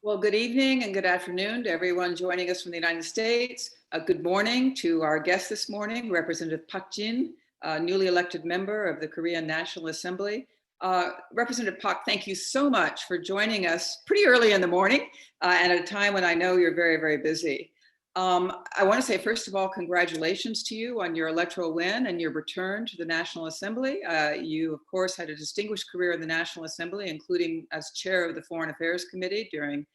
Well, good evening and good afternoon to everyone joining us from the United States. Good morning to our guest this morning, Representative Park Jin, newly elected member of the Korean National Assembly. Representative Park, thank you so much for joining us pretty early in the morning and at a time when I know you're very, very busy. I want to say, first of all, congratulations to you on your electoral win and your return to the National Assembly. You, of course, had a distinguished career in the National Assembly, including as chair of the Foreign Affairs Committee during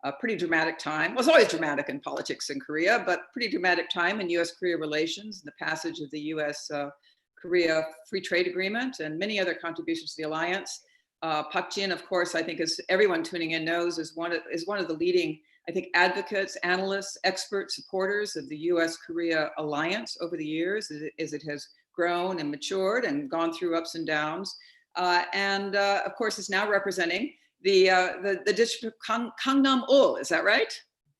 a pretty dramatic time. Well, it's always dramatic in politics in Korea, but pretty dramatic time in U.S.-Korea relations, the passage of the U.S. Korea Free Trade Agreement, and many other contributions to the alliance. Park Jin, of course, I think, as everyone tuning in knows, is one of the leading, I think, advocates, analysts, experts, supporters of the U.S.-Korea alliance over the years, as it has grown and matured and gone through ups and downs. Of course, is now representing the district of Kangnam-eul, is that right?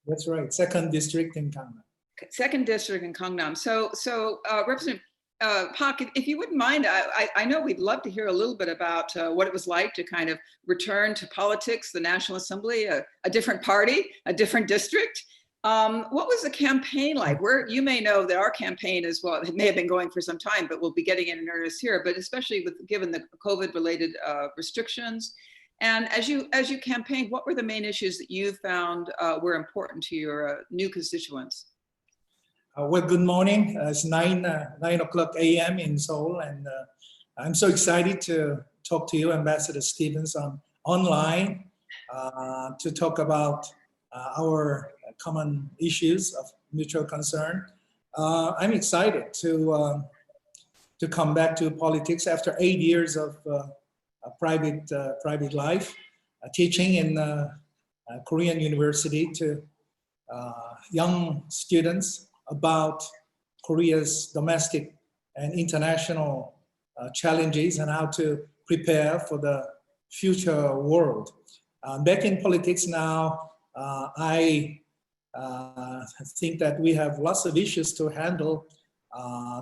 That's right, second district in Kangnam. Second district in Kangnam. So Representative Park, if you wouldn't mind, I know we'd love to hear a little bit about what it was like to kind of return to politics, the National Assembly, a different party, a different district. What was the campaign like? You may know that our campaign as well, it may have been going for some time, but we'll be getting in earnest here, but especially given the COVID-related restrictions. And as you campaigned, what were the main issues that you found were important to your new constituents? Well, good morning. It's 9 o'clock a.m. in Seoul, and I'm so excited to talk to you, Ambassador Stevens, online to talk about our common issues of mutual concern. I'm excited to come back to politics after 8 years of private life, teaching in Korean university to young students about Korea's domestic and international challenges and how to prepare for the future world. Back in politics now, I think that we have lots of issues to handle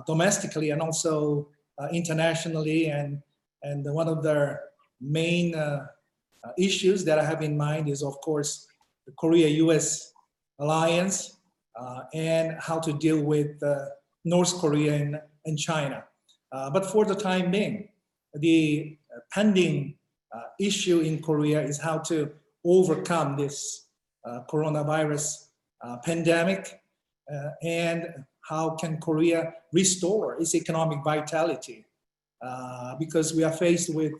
domestically and also internationally, and one of the main issues that I have in mind is, of course, the Korea-U.S. alliance and how to deal with North Korea and China. But for the time being, the pending issue in Korea is how to overcome this coronavirus pandemic and how can Korea restore its economic vitality. Because we are faced with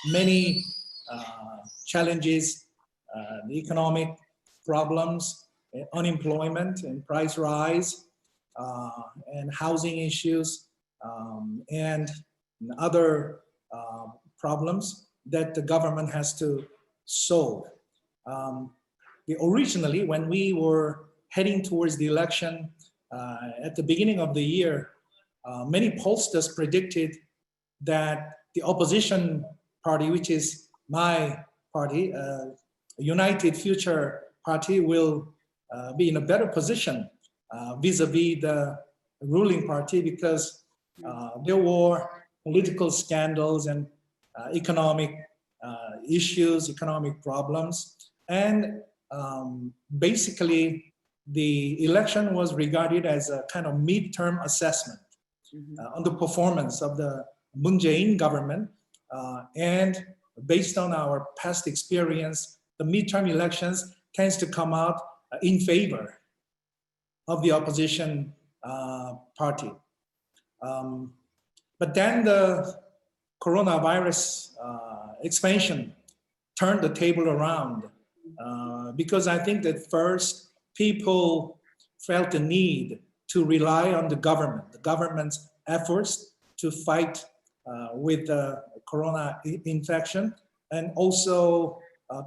many challenges, the economic problems, unemployment and price rise, and housing issues, and other problems that the government has to solve. Originally, when we were heading towards the election at the beginning of the year, many pollsters predicted that the opposition party, which is my party, United Future Party, will be in a better position vis-a-vis the ruling party, because there were political scandals and economic issues, economic problems. And basically, the election was regarded as a kind of midterm assessment on the performance of the Moon Jae-in government, and based on our past experience, the midterm elections tends to come out in favor of the opposition party. But then the coronavirus expansion turned the table around, because I think that first people felt the need to rely on the government's efforts to fight with the corona infection. And also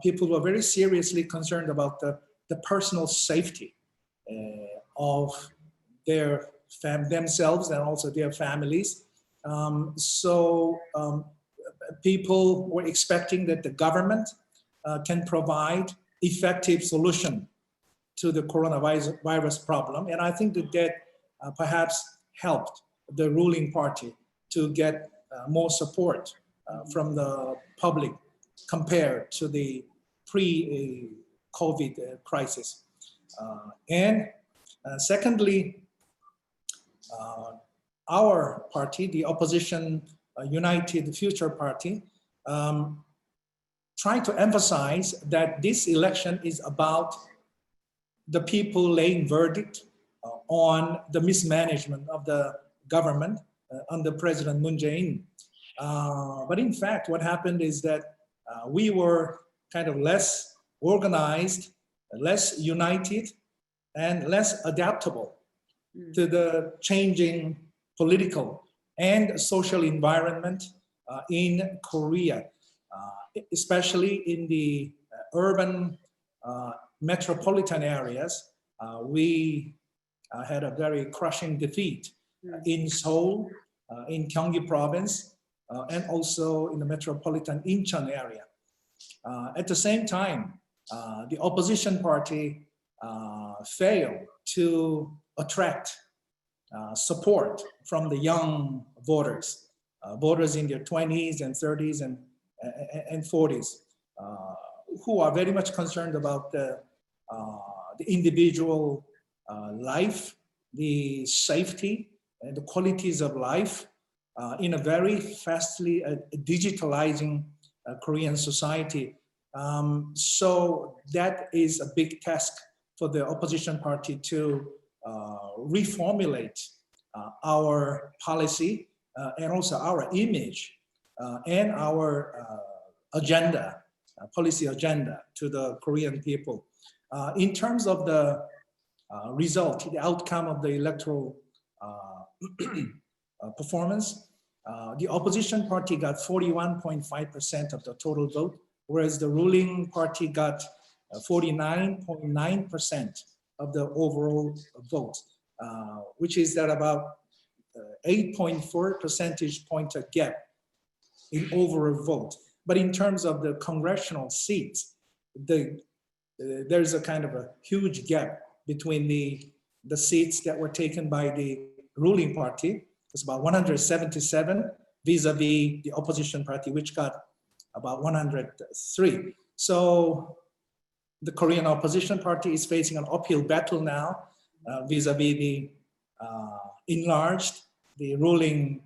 people were very seriously concerned about the personal safety of themselves and also their families. People were expecting that the government can provide effective solution to the coronavirus problem. And I think that perhaps helped the ruling party to get more support from the public compared to the COVID crisis. And secondly, our party, the opposition United Future Party, trying to emphasize that this election is about the people laying verdict on the mismanagement of the government under President Moon Jae-in. But in fact, what happened is that we were kind of less organized, less united, and less adaptable to the changing political and social environment in Korea, especially in the urban metropolitan areas. We had a very crushing defeat in Seoul, in Gyeonggi province, and also in the metropolitan Incheon area. At the same time, the opposition party failed to attract support from the young voters, voters in their 20s and 30s and 40s, who are very much concerned about the individual life, the safety, and the qualities of life in a very fastly digitalizing Korean society. So that is a big task for the opposition party to reformulate our policy and also our image and our agenda, policy agenda to the Korean people. In terms of the result, the outcome of the electoral performance, the opposition party got 41.5% of the total vote, whereas the ruling party got 49.9% of the overall vote, which is that about 8.4 percentage point a gap in overall vote. But in terms of the congressional seats, there's a kind of a huge gap between the seats that were taken by the ruling party. It's about 177 vis-a-vis the opposition party, which got about 103. So the Korean opposition party is facing an uphill battle now vis-a-vis the enlarged, the ruling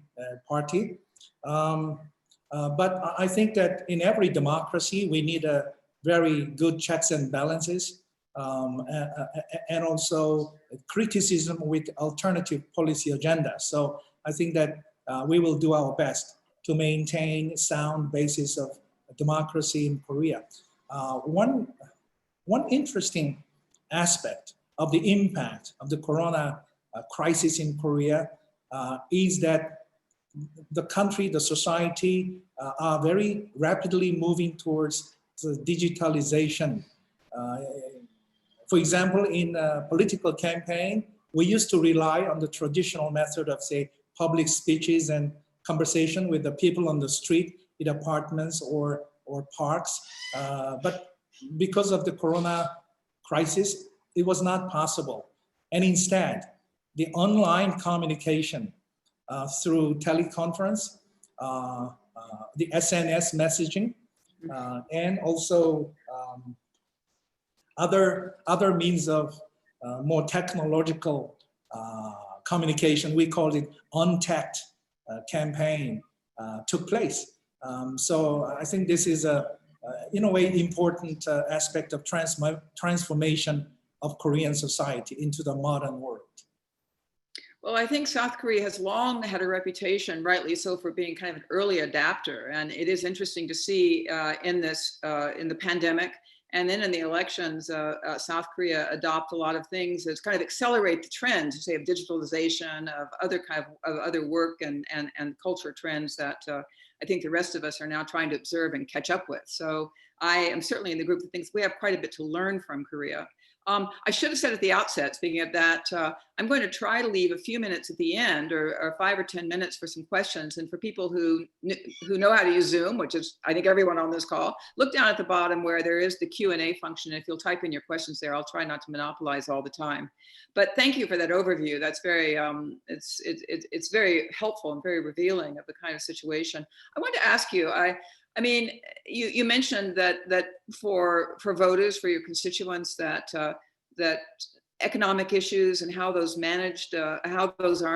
party. But I think that in every democracy, we need a very good checks and balances, and also criticism with alternative policy agenda. So I think that we will do our best to maintain sound basis of democracy in Korea. One interesting aspect of the impact of the corona crisis in Korea is that the country, the society are very rapidly moving towards the digitalization. For example, in a political campaign, we used to rely on the traditional method of, say, public speeches and conversation with the people on the street in apartments or parks. But because of the corona crisis, it was not possible. And instead, the online communication through teleconference, the SNS messaging, and also other means of more technological communication, we called it untact campaign, took place. So I think this is in a way, important aspect of transformation of Korean society into the modern world. Well, I think South Korea has long had a reputation, rightly so, for being kind of an early adapter. And it is interesting to see in the pandemic and then in the elections, South Korea adopt a lot of things that kind of accelerate the trends, say, of digitalization, of other work and culture trends that I think the rest of us are now trying to observe and catch up with. So I am certainly in the group that thinks we have quite a bit to learn from Korea. I should have said at the outset, speaking of that, I'm going to try to leave a few minutes at the end, or 5 or 10 minutes for some questions. And for people who know how to use Zoom, which is, I think, everyone on this call, look down at the bottom where there is the Q&A function. If you'll type in your questions there, I'll try not to monopolize all the time. But thank you for that overview. That's very, it's very helpful and very revealing of the kind of situation. I wanted to ask you, I mean, you mentioned that for voters, for your constituents, that economic issues and how those are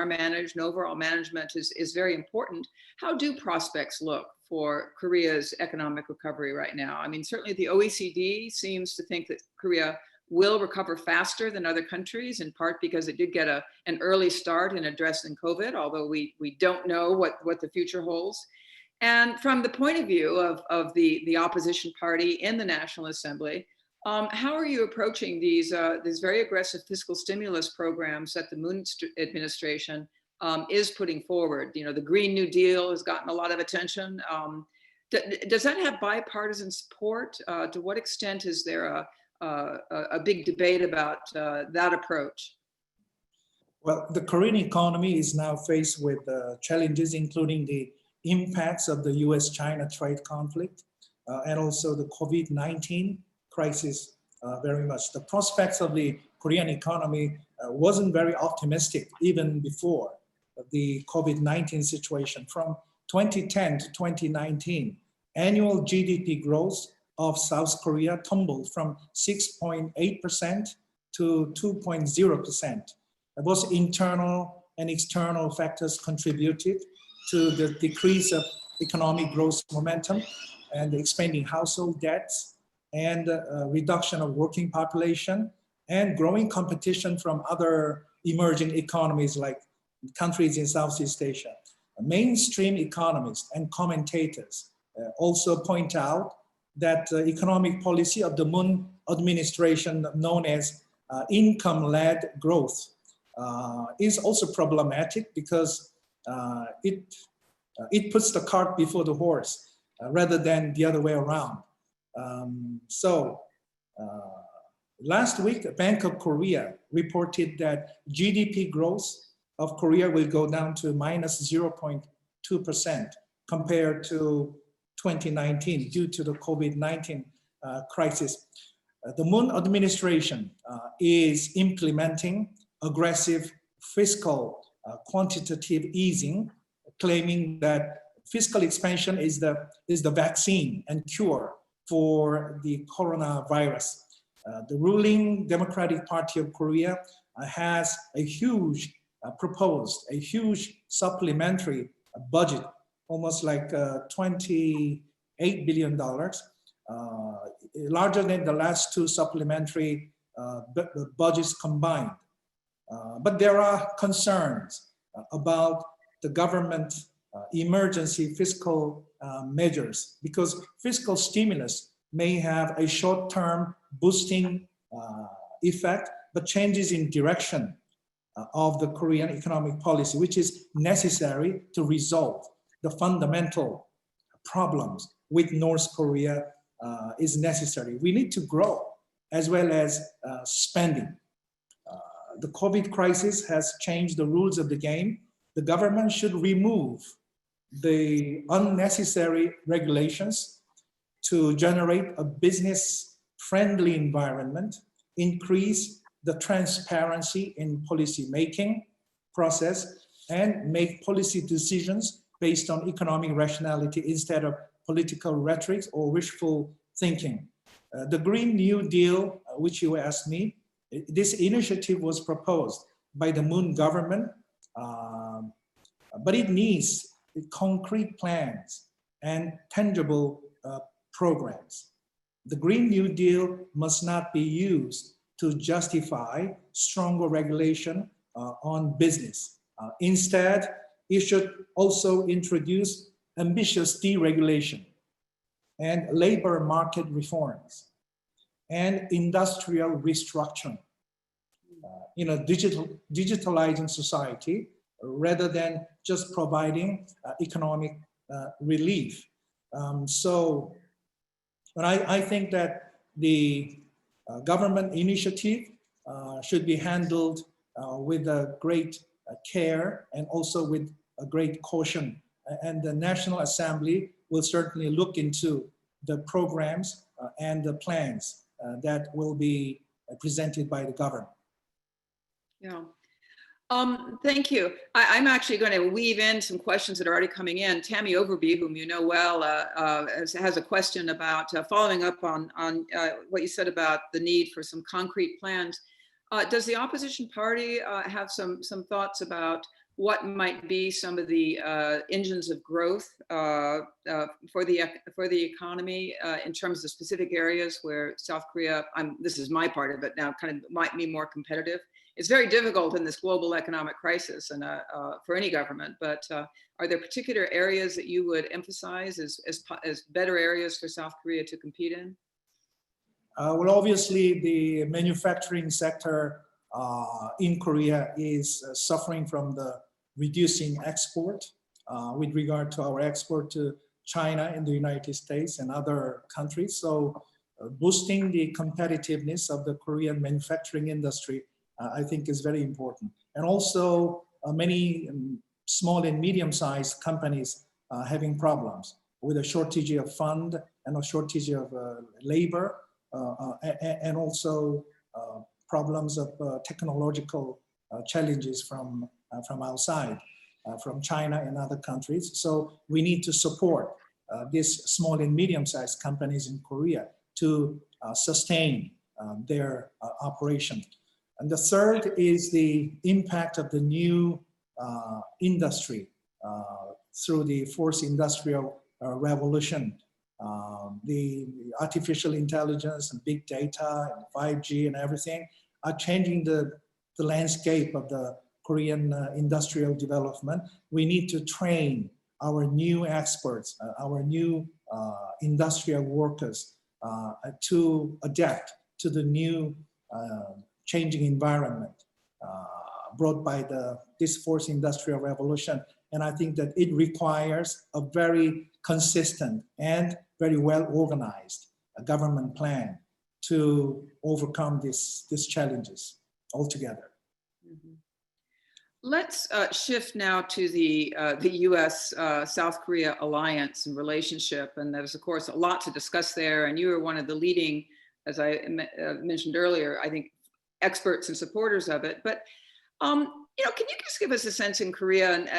managed, and overall management is very important. How do prospects look for Korea's economic recovery right now? I mean, certainly the OECD seems to think that Korea will recover faster than other countries, in part because it did get an early start in addressing COVID, although we don't know what the future holds. And from the point of view of the opposition party in the National Assembly, how are you approaching these very aggressive fiscal stimulus programs that the Moon administration is putting forward? You know, the Green New Deal has gotten a lot of attention. Does that have bipartisan support? To what extent is there a big debate about that approach? Well, the Korean economy is now faced with challenges, including the impacts of the U.S. China trade conflict and also the COVID-19 crisis very much. The prospects of the Korean economy wasn't very optimistic even before the COVID-19 situation. From 2010 to 2019, annual GDP growth of South Korea tumbled from 6.8% to 2.0%. Both internal and external factors contributed to the decrease of economic growth momentum and expanding household debts and reduction of working population and growing competition from other emerging economies like countries in Southeast Asia. Mainstream economists and commentators also point out that economic policy of the Moon administration, known as income-led growth, is also problematic because it puts the cart before the horse rather than the other way around. Last week, Bank of Korea reported that GDP growth of Korea will go down to minus 0.2% compared to 2019 due to the COVID-19 crisis. The Moon administration is implementing aggressive fiscal quantitative easing, claiming that fiscal expansion is the vaccine and cure for the coronavirus. The ruling Democratic Party of Korea has proposed a huge supplementary budget, almost like $28 billion, larger than the last two supplementary budgets combined. But there are concerns about the government emergency fiscal measures because fiscal stimulus may have a short-term boosting effect, but changes in direction of the Korean economic policy, which is necessary to resolve the fundamental problems with North Korea is necessary. We need to grow as well as spending. The COVID crisis has changed the rules of the game. The government should remove the unnecessary regulations to generate a business-friendly environment, increase the transparency in policy making process, and make policy decisions based on economic rationality instead of political rhetoric or wishful thinking. The Green New Deal, which you asked me, this initiative was proposed by the Moon government, but it needs concrete plans and tangible programs. The Green New Deal must not be used to justify stronger regulation on business. Instead, it should also introduce ambitious deregulation and labor market reforms and industrial restructuring in a digitalizing society rather than just providing economic relief. So I think that the government initiative should be handled with a great care and also with a great caution. And the National Assembly will certainly look into the programs and the plans that will be presented by the government. Yeah. Thank you. I'm actually going to weave in some questions that are already coming in. Tammy Overby, whom you know well, has a question about following up on what you said about the need for some concrete plans. Does the opposition party have some thoughts about what might be some of the engines of growth for the economy in terms of specific areas where South Korea, this is my part of it now, kind of might be more competitive? It's very difficult in this global economic crisis and for any government, but are there particular areas that you would emphasize as better areas for South Korea to compete in? Well, obviously, the manufacturing sector in Korea is suffering from the reducing export with regard to our export to China and the United States and other countries. So boosting the competitiveness of the Korean manufacturing industry, I think is very important. And also many small and medium-sized companies having problems with a shortage of fund and a shortage of labor and also problems of technological challenges from outside, from China and other countries. So we need to support these small and medium-sized companies in Korea to sustain their operation. And the third is the impact of the new industry through the fourth industrial revolution. The artificial intelligence and big data and 5G and everything are changing the landscape of the Korean industrial development. We need to train our new experts, our new industrial workers to adapt to the new changing environment brought by this fourth industrial revolution. And I think that it requires a very consistent and very well organized government plan to overcome these challenges altogether. Mm-hmm. Let's shift now to the U.S. South Korea alliance and relationship. And there's, of course, a lot to discuss there. And you are one of the leading, as I mentioned earlier, I think, experts and supporters of it. But, can you just give us a sense in Korea, and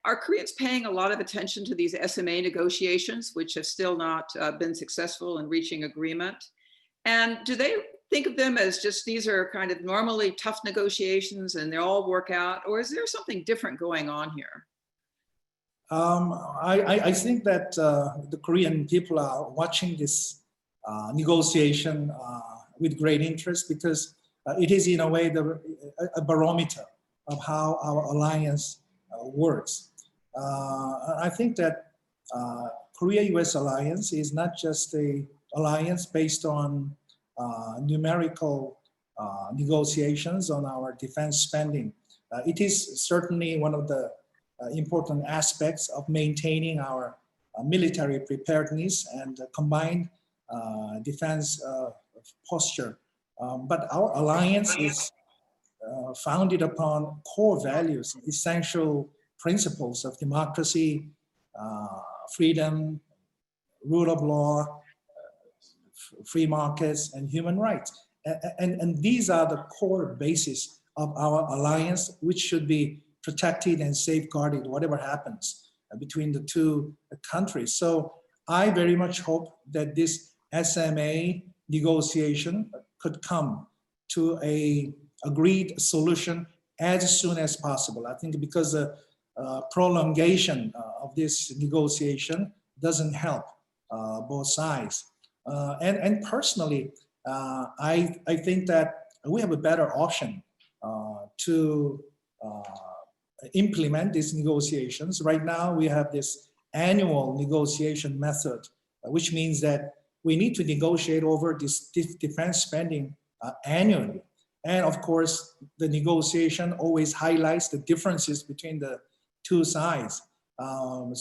are Koreans paying a lot of attention to these SMA negotiations, which have still not been successful in reaching agreement? And do they think of them as just these are kind of normally tough negotiations and they all work out, or is there something different going on here? I think that the Korean people are watching this negotiation with great interest because it is in a way a barometer of how our alliance works. I think that Korea-US alliance is not just an alliance based on numerical negotiations on our defense spending. It is certainly one of the important aspects of maintaining our military preparedness and combined defense posture. But our alliance is founded upon core values, essential principles of democracy, freedom, rule of law, free markets, and human rights. And these are the core basis of our alliance, which should be protected and safeguarded, whatever happens between the two countries. So I very much hope that this SMA negotiation could come to an agreed solution as soon as possible. I think because the prolongation of this negotiation doesn't help both sides. And personally, I think that we have a better option to implement these negotiations. Right now, we have this annual negotiation method, which means that we need to negotiate over this defense spending annually. And of course, the negotiation always highlights the differences between the two sides. I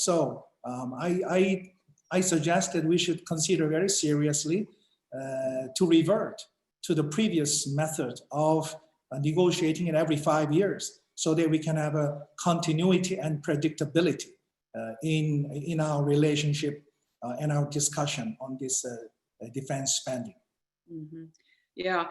suggest that we should consider very seriously to revert to the previous method of negotiating it every 5 years so that we can have a continuity and predictability in our relationship and our discussion on this defense spending. Mm-hmm. Yeah,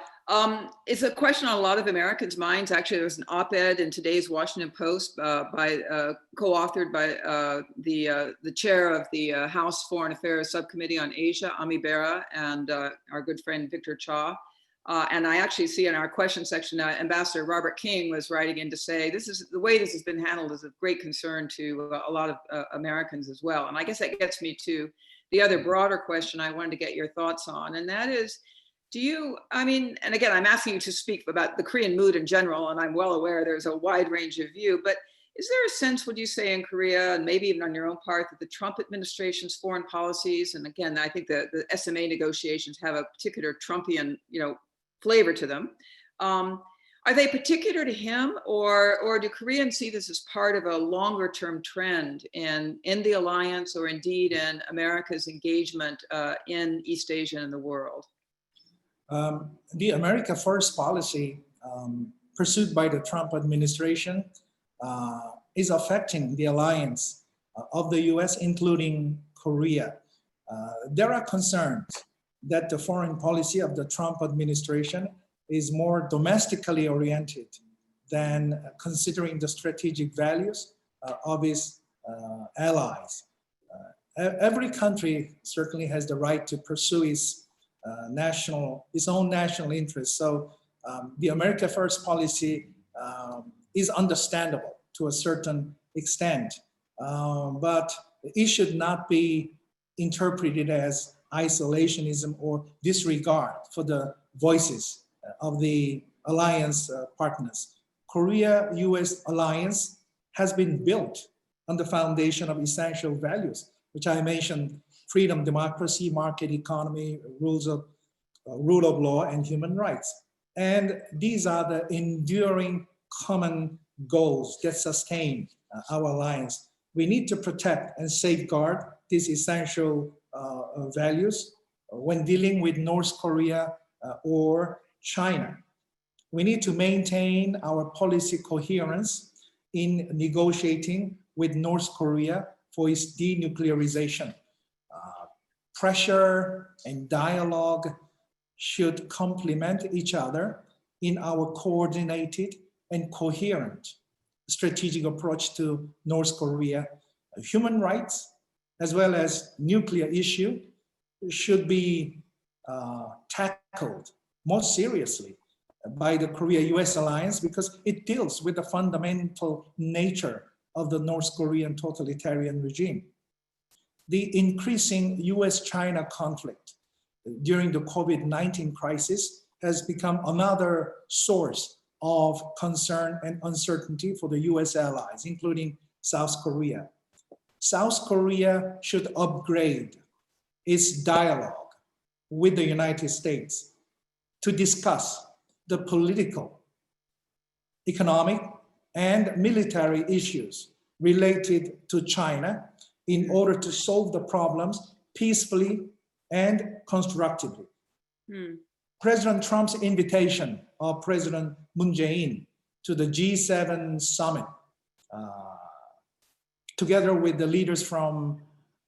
it's a question on a lot of Americans' minds. Actually, there was an op-ed in today's Washington Post co-authored by the chair of the House Foreign Affairs Subcommittee on Asia, Ami Bera, and our good friend Victor Cha. And I actually see in our question section, Ambassador Robert King was writing in to say, the way this has been handled is of great concern to a lot of Americans as well. And I guess that gets me to the other broader question I wanted to get your thoughts on, and that is, and again, I'm asking you to speak about the Korean mood in general, and I'm well aware there's a wide range of view, but is there a sense, would you say, in Korea, and maybe even on your own part, that the Trump administration's foreign policies, and again, I think the SMA negotiations have a particular Trumpian, flavor to them. Are they particular to him, or do Koreans see this as part of a longer term trend in the alliance, or indeed in America's engagement in East Asia and the world? The America First policy pursued by the Trump administration is affecting the alliance of the US, including Korea. There are concerns that the foreign policy of the Trump administration is more domestically oriented than considering the strategic values of its allies. Every country certainly has the right to pursue its own national interests. So the America First policy is understandable to a certain extent, but it should not be interpreted as isolationism or disregard for the voices of the alliance partners. Korea-US alliance has been built on the foundation of essential values, which I mentioned: freedom, democracy, market economy, rule of law, and human rights. And these are the enduring common goals that sustain our alliance. We need to protect and safeguard these essential values when dealing with North Korea or China. We need to maintain our policy coherence in negotiating with North Korea for its denuclearization. Pressure and dialogue should complement each other in our coordinated and coherent strategic approach to North Korea. Human rights, as well as nuclear issue, should be tackled more seriously by the Korea-US alliance, because it deals with the fundamental nature of the North Korean totalitarian regime. The increasing U.S. China conflict during the COVID-19 crisis has become another source of concern and uncertainty for the U.S. allies, including South Korea. South Korea should upgrade its dialogue with the United States to discuss the political, economic, and military issues related to China in order to solve the problems peacefully and constructively. President Trump's invitation of President Moon Jae-in to the G7 summit, together with the leaders from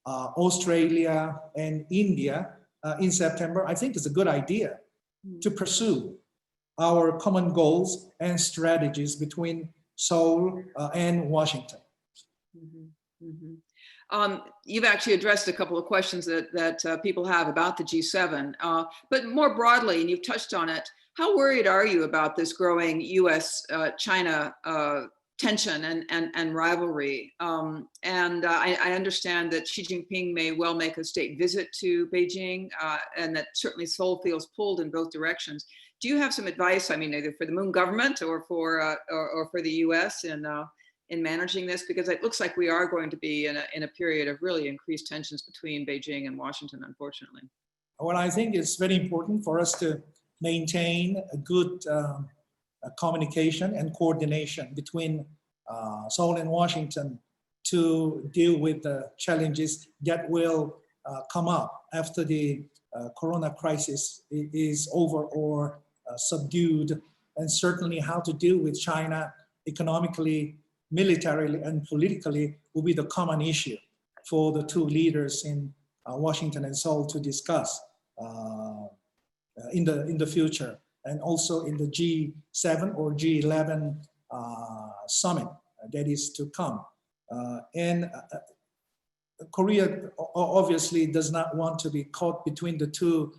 Australia and India in September, I think is a good idea to pursue our common goals and strategies between Seoul and Washington. You've actually addressed a couple of questions that people have about the G7, but more broadly, and you've touched on it, how worried are you about this growing U.S.-China tension and rivalry? I understand that Xi Jinping may well make a state visit to Beijing, and that certainly Seoul feels pulled in both directions. Do you have some advice, either for the Moon government or for the U.S. in managing this? Because it looks like we are going to be in a period of really increased tensions between Beijing and Washington, unfortunately. Well, I think it's very important for us to maintain a good communication and coordination between Seoul and Washington to deal with the challenges that will come up after the corona crisis is over or subdued, and certainly how to deal with China economically, militarily, and politically will be the common issue for the two leaders in Washington and Seoul to discuss. in the future, and also in the G7 or G11 summit that is to come. And Korea obviously does not want to be caught between the two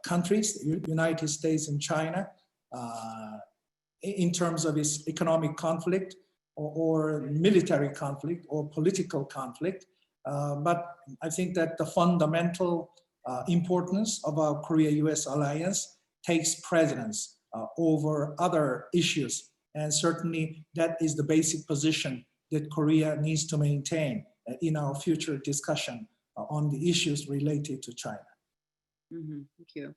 countries, United States and China, in terms of its economic conflict or military conflict or political conflict. But I think that the fundamental importance of our Korea-US alliance takes precedence over other issues. And certainly that is the basic position that Korea needs to maintain in our future discussion on the issues related to China. Mm-hmm. Thank you.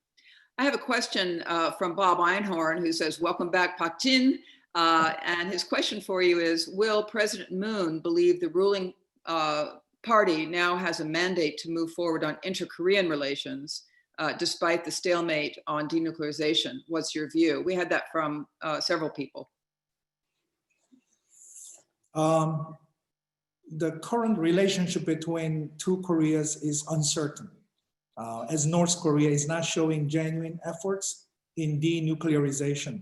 I have a question from Bob Einhorn, who says, welcome back, Park Jin. And his question for you is, will President Moon believe the ruling party now has a mandate to move forward on inter-Korean relations, despite the stalemate on denuclearization? What's your view? We had that from several people. The current relationship between two Koreas is uncertain, as North Korea is not showing genuine efforts in denuclearization.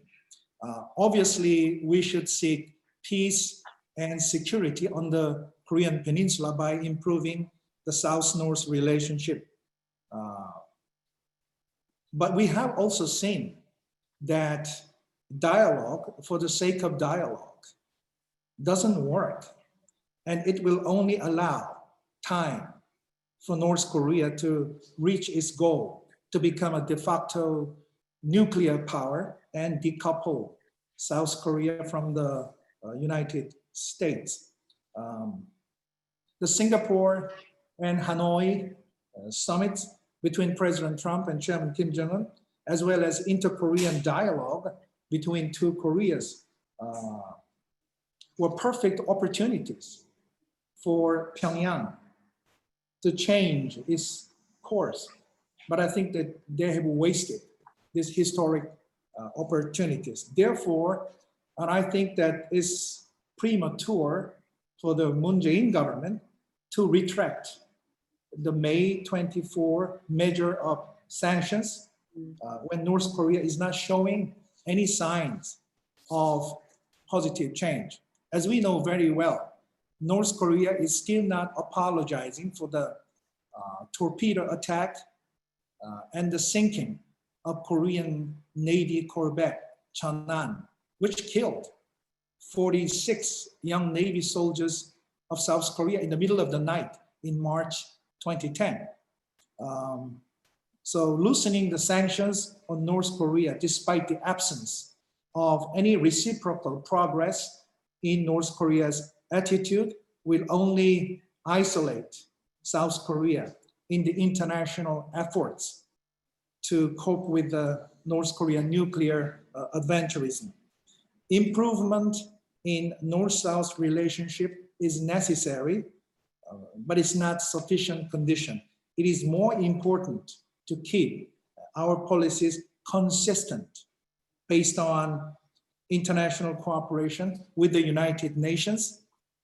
Obviously, we should seek peace and security on the Korean Peninsula by improving the South-North relationship. But we have also seen that dialogue for the sake of dialogue doesn't work, and it will only allow time for North Korea to reach its goal to become a de facto nuclear power and decouple South Korea from the United States. The Singapore and Hanoi summits between President Trump and Chairman Kim Jong-un, as well as inter-Korean dialogue between two Koreas, were perfect opportunities for Pyongyang to change its course. But I think that they have wasted these historic opportunities. Therefore, and I think that it's premature for the Moon Jae-in government to retract the May 24 measure of sanctions when North Korea is not showing any signs of positive change. As we know very well, North Korea is still not apologizing for the torpedo attack and the sinking of Korean Navy corvette Cheonan, which killed 46 young Navy soldiers of South Korea in the middle of the night in March 2010. So loosening the sanctions on North Korea, despite the absence of any reciprocal progress in North Korea's attitude, will only isolate South Korea in the international efforts to cope with the North Korean nuclear adventurism. Improvement in North-South relationship is necessary, but it's not sufficient condition. It is more important to keep our policies consistent based on international cooperation with the United Nations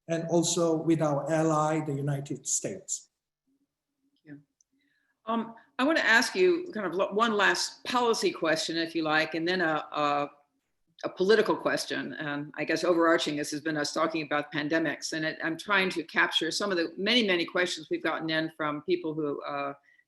and also with our ally, the United States. Thank you. I want to ask you kind of one last policy question, if you like, and then a political question. I guess overarching this has been us talking about pandemics, and I'm trying to capture some of the many questions we've gotten in from people who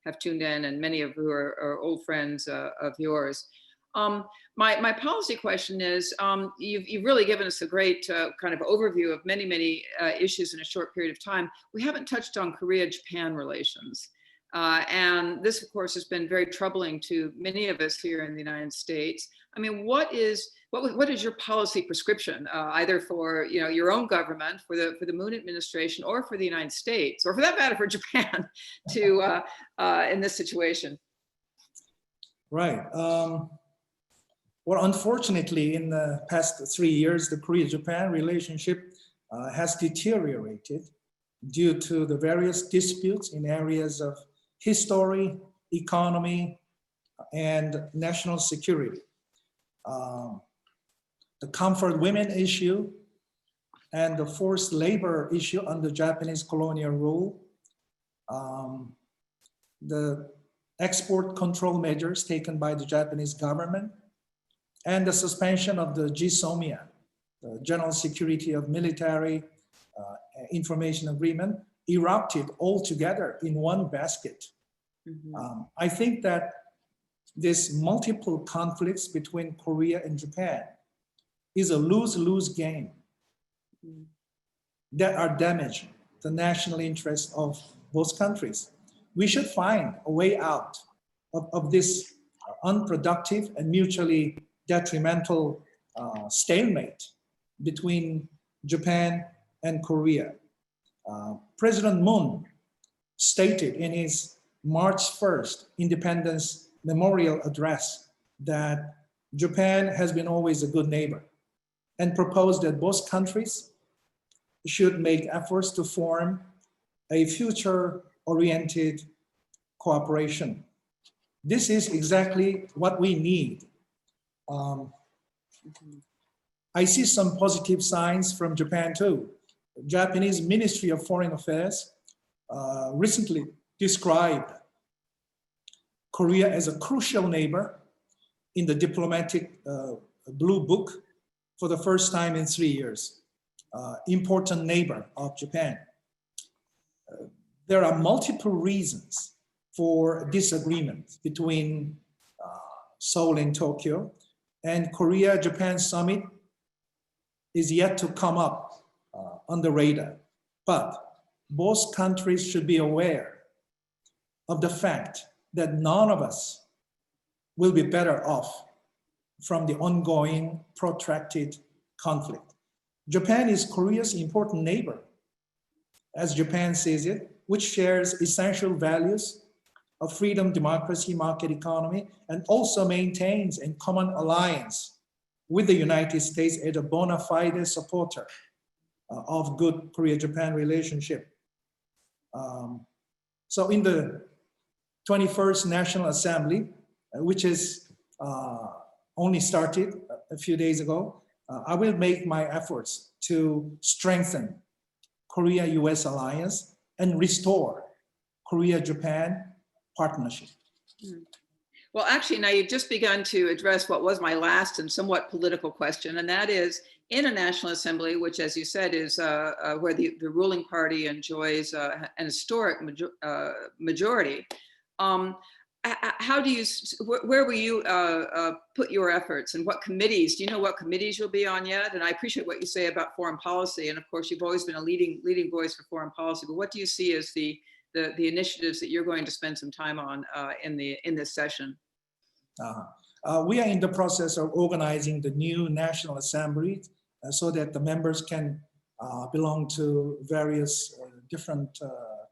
have tuned in, and many of who are old friends of yours. My policy question is, you've really given us a great kind of overview of many issues in a short period of time. We haven't touched on Korea-Japan relations. And this, of course, has been very troubling to many of us here in the United States. I mean, what is your policy prescription, either for your own government, for the Moon administration, or for the United States, or for that matter, for Japan, to in this situation? Right. Well, unfortunately, in the past 3 years, the Korea-Japan relationship has deteriorated due to the various disputes in areas of history, economy, and national security. The comfort women issue and the forced labor issue under Japanese colonial rule, the export control measures taken by the Japanese government, and the suspension of the GSOMIA, the General Security of Military Information Agreement, erupted all together in one basket. I think that this multiple conflicts between Korea and Japan is a lose-lose game that are damaging the national interest of both countries. We should find a way out of this unproductive and mutually detrimental stalemate between Japan and Korea. President Moon stated in his March 1st Independence Memorial Address that Japan has been always a good neighbor and proposed that both countries should make efforts to form a future-oriented cooperation. This is exactly what we need. I see some positive signs from Japan too. The Japanese Ministry of Foreign Affairs recently described Korea as a crucial neighbor in the diplomatic blue book for the first time in 3 years. Important neighbor of Japan. There are multiple reasons for disagreement between Seoul and Tokyo, and Korea-Japan summit is yet to come up on the radar. But both countries should be aware of the fact that none of us will be better off from the ongoing protracted conflict. Japan is Korea's important neighbor, as Japan sees it, which shares essential values of freedom, democracy, market economy, and also maintains a common alliance with the United States as a bona fide supporter of good Korea-Japan relationship. So in the 21st National Assembly, which is only started a few days ago, I will make my efforts to strengthen Korea-US alliance and restore Korea-Japan partnership. Well, actually, now you've just begun to address what was my last and somewhat political question, and that is in a National Assembly, which, as you said, is where the ruling party enjoys an historic majority. How do you, where will you put your efforts, and what committees? Do you know what committees you'll be on yet? And I appreciate what you say about foreign policy, and of course, you've always been a leading voice for foreign policy. But what do you see as the initiatives that you're going to spend some time on in this session? We are in the process of organizing the new National Assembly so that the members can belong to various different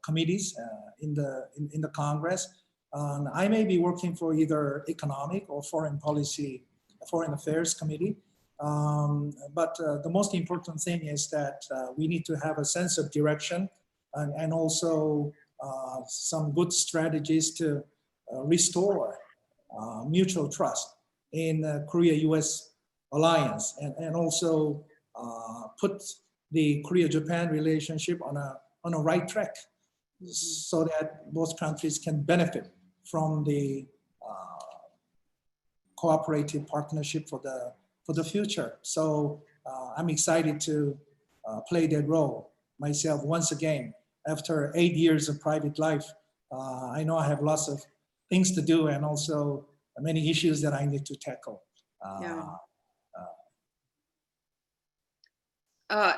committees in the Congress. I may be working for either economic or foreign policy, foreign affairs committee. But the most important thing is that we need to have a sense of direction and also some good strategies to restore mutual trust in Korea-US alliance and also put the Korea-Japan relationship on a right track so that both countries can benefit from the cooperative partnership for the future. So I'm excited to play that role myself once again. After 8 years of private life, I know I have lots of things to do and also many issues that I need to tackle.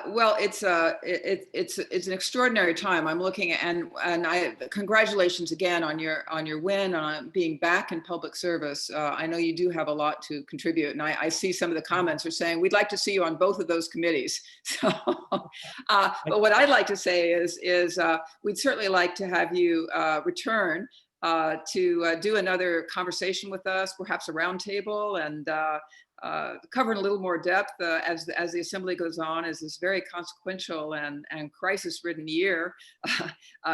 Well, it's an extraordinary time. I'm looking at, and congratulations again on your win on being back in public service. I know you do have a lot to contribute, and I see some of the comments are saying we'd like to see you on both of those committees. So, but what I'd like to say is we'd certainly like to have you return to do another conversation with us, perhaps a roundtable, and cover in a little more depth as the Assembly goes on, as this very consequential and crisis-ridden year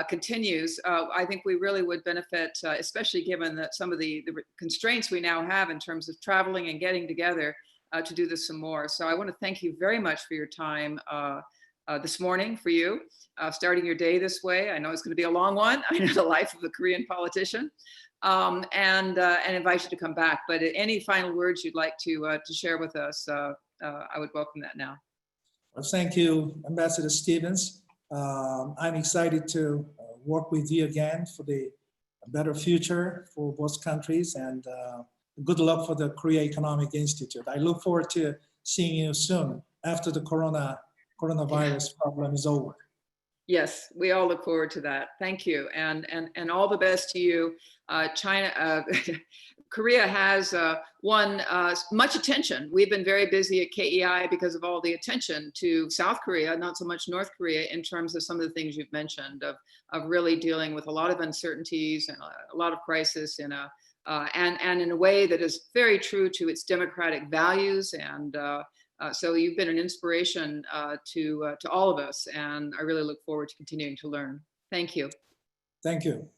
continues. I think we really would benefit, especially given that some of the constraints we now have in terms of traveling and getting together to do this some more. So I want to thank you very much for your time this morning, for you, starting your day this way. I know it's going to be a long one. I know the life of a Korean politician. and invite you to come back. But any final words you'd like to share with us, I would welcome that now. Well, thank you, Ambassador Stevens. I'm excited to work with you again for the better future for both countries, and good luck for the Korea Economic Institute. I look forward to seeing you soon after the coronavirus problem is over. Yes, we all look forward to that. Thank you, and all the best to you. China, Korea has won much attention. We've been very busy at KEI because of all the attention to South Korea, not so much North Korea, in terms of some of the things you've mentioned of really dealing with a lot of uncertainties and a lot of crisis in a and in a way that is very true to its democratic values. And so you've been an inspiration to all of us, and I really look forward to continuing to learn. Thank you. Thank you.